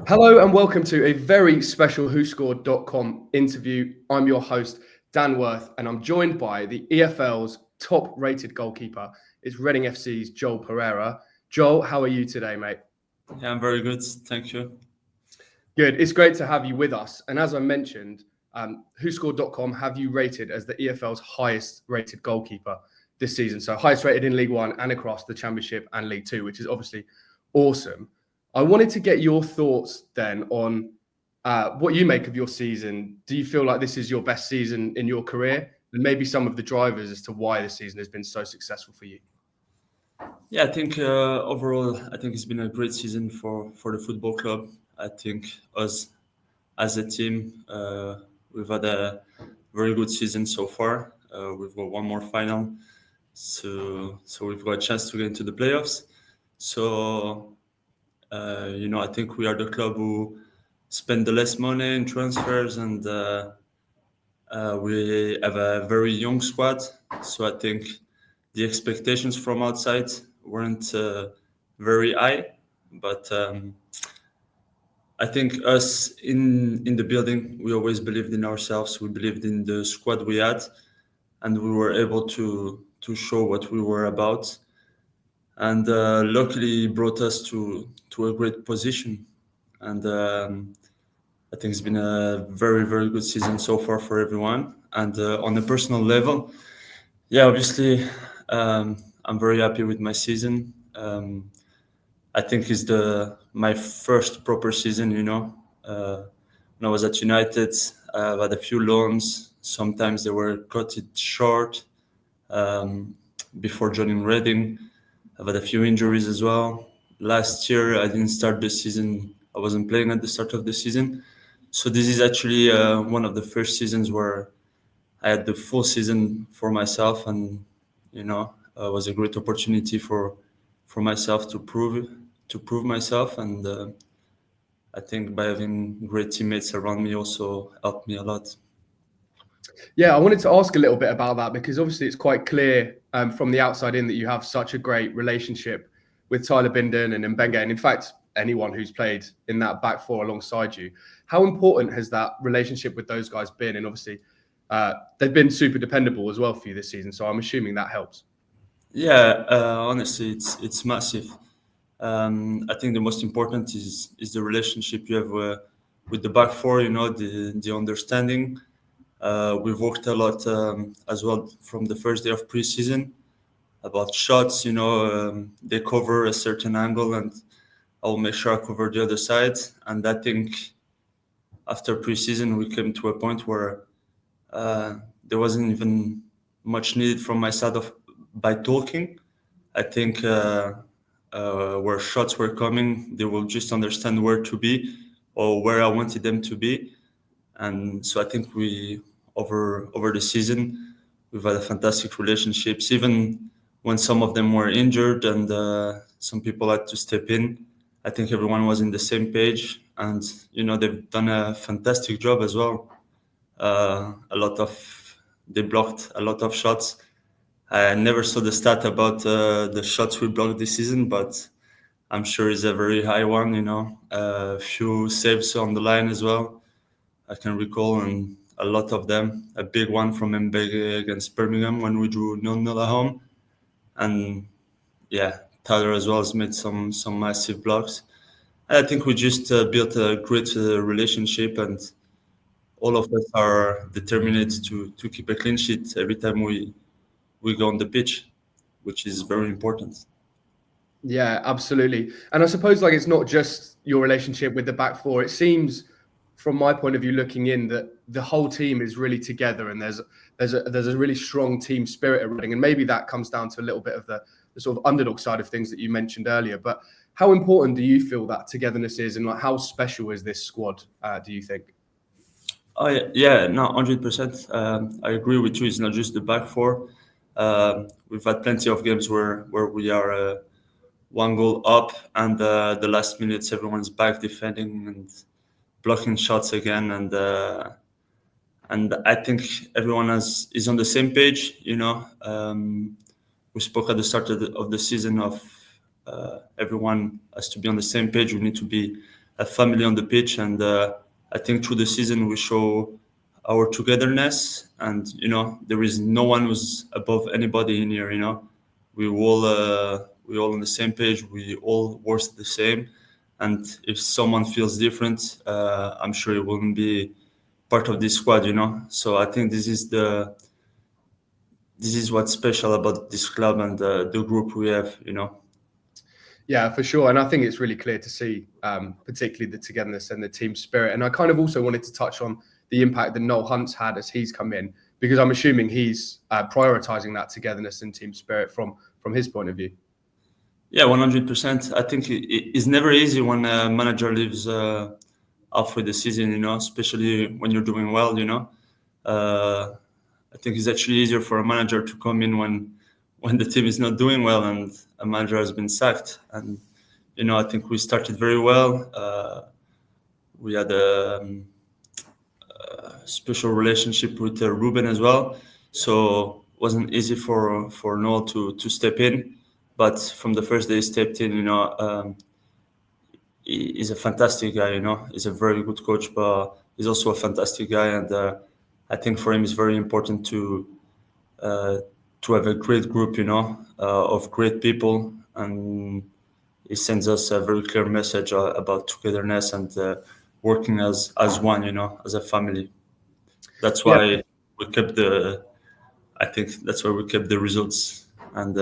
Hello and welcome to a very special WhoScored.com interview. I'm your host, Dan Worth, and I'm joined by the EFL's top-rated goalkeeper. It's Reading FC's Joel Pereira. Joel, how are you today, mate? Yeah, I'm very good. Thank you. Good. It's great to have you with us. And as I mentioned, WhoScored.com have you rated as the EFL's highest-rated goalkeeper this season. So highest rated in League One and across the Championship and League Two, which is obviously awesome. I wanted to get your thoughts then on what you make of your season. Do you feel like this is your best season in your career? And maybe some of the drivers as to why this season has been so successful for you. Yeah, I think overall, I think it's been a great season for the football club. I think us as a team, we've had a very good season so far. We've got one more final, so we've got a chance to get into the playoffs. So, I think we are the club who spend the less money in transfers, and we have a very young squad. So I think the expectations from outside weren't very high, but I think us in the building, we always believed in ourselves. We believed in the squad we had, and we were able to show what we were about. And luckily, it brought us to a great position. And I think it's been a very, very good season so far for everyone. And on a personal level, yeah, obviously, I'm very happy with my season. I think it's my first proper season, when I was at United, I've had a few loans. Sometimes they were cut it short before joining Reading. I've had a few injuries as well. Last year, I didn't start the season. I wasn't playing at the start of the season. So this is actually one of the first seasons where I had the full season for myself, and it was a great opportunity for myself to prove myself. And I think by having great teammates around me also helped me a lot. Yeah, I wanted to ask a little bit about that because obviously it's quite clear from the outside in that you have such a great relationship with Tyler Bindon and Mbengue, and in fact, anyone who's played in that back four alongside you. How important has that relationship with those guys been? And obviously, they've been super dependable as well for you this season, so I'm assuming that helps. Yeah, honestly, it's massive. I think the most important is the relationship you have with the back four. The understanding. We've worked a lot as well from the first day of preseason about shots. They cover a certain angle, and I'll make sure I cover the other side. And I think after preseason, we came to a point where there wasn't even much needed from my side by talking. I think where shots were coming, they will just understand where to be or where I wanted them to be. And so I think we over the season we've had a fantastic relationships, even when some of them were injured and some people had to step in. I think everyone was in the same page, and they've done a fantastic job as well. They blocked a lot of shots. I never saw the stat about the shots we blocked this season, but I'm sure it's a very high one. A few saves on the line as well, I can recall, and a lot of them. A big one from Mbengue against Birmingham when we drew 0-0 at home, and yeah, Tyler as well has made some massive blocks. I think we just built a great relationship, and all of us are determined to keep a clean sheet every time we go on the pitch, which is very important. Yeah, absolutely. And I suppose it's not just your relationship with the back four. It seems, from my point of view, looking in, that the whole team is really together, and there's a really strong team spirit at Reading, and maybe that comes down to a little bit of the sort of underdog side of things that you mentioned earlier. But how important do you feel that togetherness is, and how special is this squad? Do you think? Oh yeah, no, 100%. I agree with you. It's not just the back four. We've had plenty of games where we are one goal up, and the last minutes everyone's back defending and blocking shots again, and I think everyone is on the same page. We spoke at the start of the season of everyone has to be on the same page. We need to be a family on the pitch. And I think through the season we show our togetherness, and there is no one who's above anybody in here. We all on the same page. We all work the same, and if someone feels different, I'm sure it wouldn't be part of this squad. So I think this is what's special about this club and the group we have. Yeah, for sure. And I think it's really clear to see, particularly the togetherness and the team spirit. And I kind of also wanted to touch on the impact that Noel Hunt's had as he's come in, because I'm assuming he's prioritising that togetherness and team spirit from his point of view. Yeah, 100%. I think it's never easy when a manager leaves halfway the season, especially when you're doing well, I think it's actually easier for a manager to come in when the team is not doing well and a manager has been sacked. And, I think we started very well. We had a special relationship with Ruben as well. So it wasn't easy for Noel to step in. But from the first day he stepped in, he's a fantastic guy, He's a very good coach, but he's also a fantastic guy. And I think for him it's very important to have a great group, of great people. And he sends us a very clear message about togetherness and working as one, as a family. That's why we kept I think that's why we kept the results. And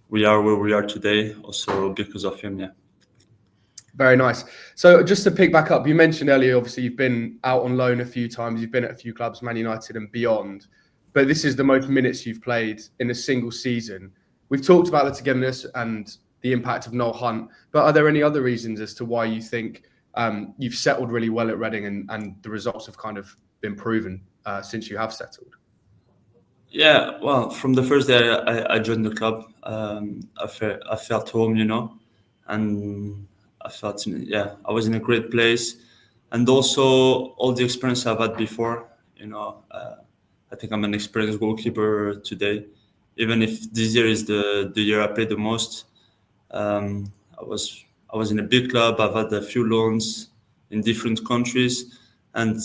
we are where we are today also because of him, yeah. Very nice. So just to pick back up, you mentioned earlier, obviously you've been out on loan a few times, you've been at a few clubs, Man United and beyond, but this is the most minutes you've played in a single season. We've talked about the togetherness and the impact of Noel Hunt, but are there any other reasons as to why you think you've settled really well at Reading and the results have kind of been proven since you have settled? Yeah, well, from the first day I joined the club, I felt home, and I felt, I was in a great place. And also all the experience I've had before, I think I'm an experienced goalkeeper today. Even if this year is the year I played the most, I was in a big club. I've had a few loans in different countries. And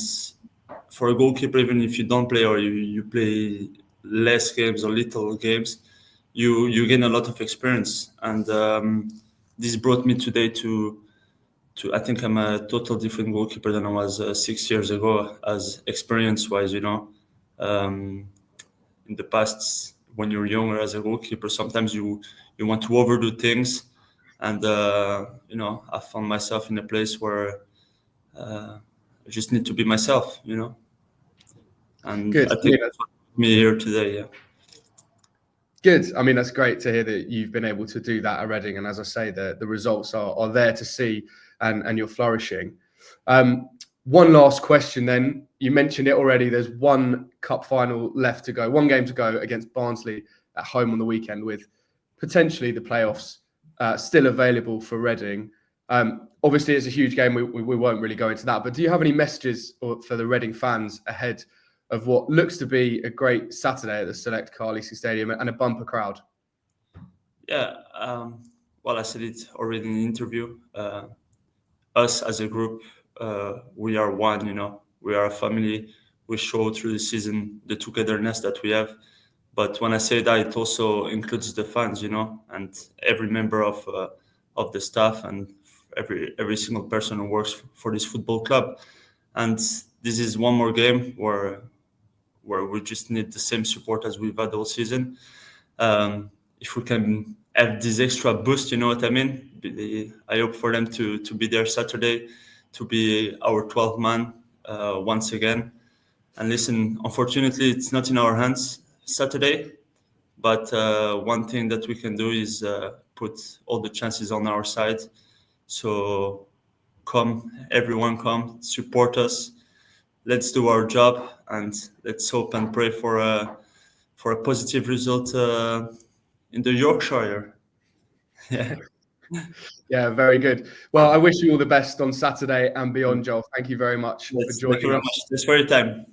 for a goalkeeper, even if you don't play or you play less games or little games, you gain a lot of experience. And this brought me today to I think I'm a total different goalkeeper than I was 6 years ago, as experience-wise, in the past, when you're younger as a goalkeeper, sometimes you want to overdo things. And, I found myself in a place where I just need to be myself, And Good. I think that's what brought me here today, yeah. Good. I mean, that's great to hear that you've been able to do that at Reading. And as I say, the results are there to see and you're flourishing. One last question then. You mentioned it already. There's one cup final left to go, one game to go against Barnsley at home on the weekend, with potentially the playoffs still available for Reading. Obviously, it's a huge game. We won't really go into that. But do you have any messages for the Reading fans ahead of what looks to be a great Saturday at the Select Carlisle Stadium and a bumper crowd? Yeah, well, I said it already in the interview. Us as a group, we are one, we are a family. We show through the season the togetherness that we have. But when I say that, it also includes the fans, and every member of the staff and every single person who works for this football club. And this is one more game where we just need the same support as we've had all season. If we can have this extra boost, you know what I mean? I hope for them to be there Saturday, to be our 12th man once again. And listen, unfortunately, it's not in our hands Saturday. But one thing that we can do is put all the chances on our side. So everyone come, support us. Let's do our job, and let's hope and pray for a positive result in the Yorkshire. Yeah. Yeah, very good. Well, I wish you all the best on Saturday and beyond, Joel. Thank you very much for joining us. Thank you very much. Thanks for your time.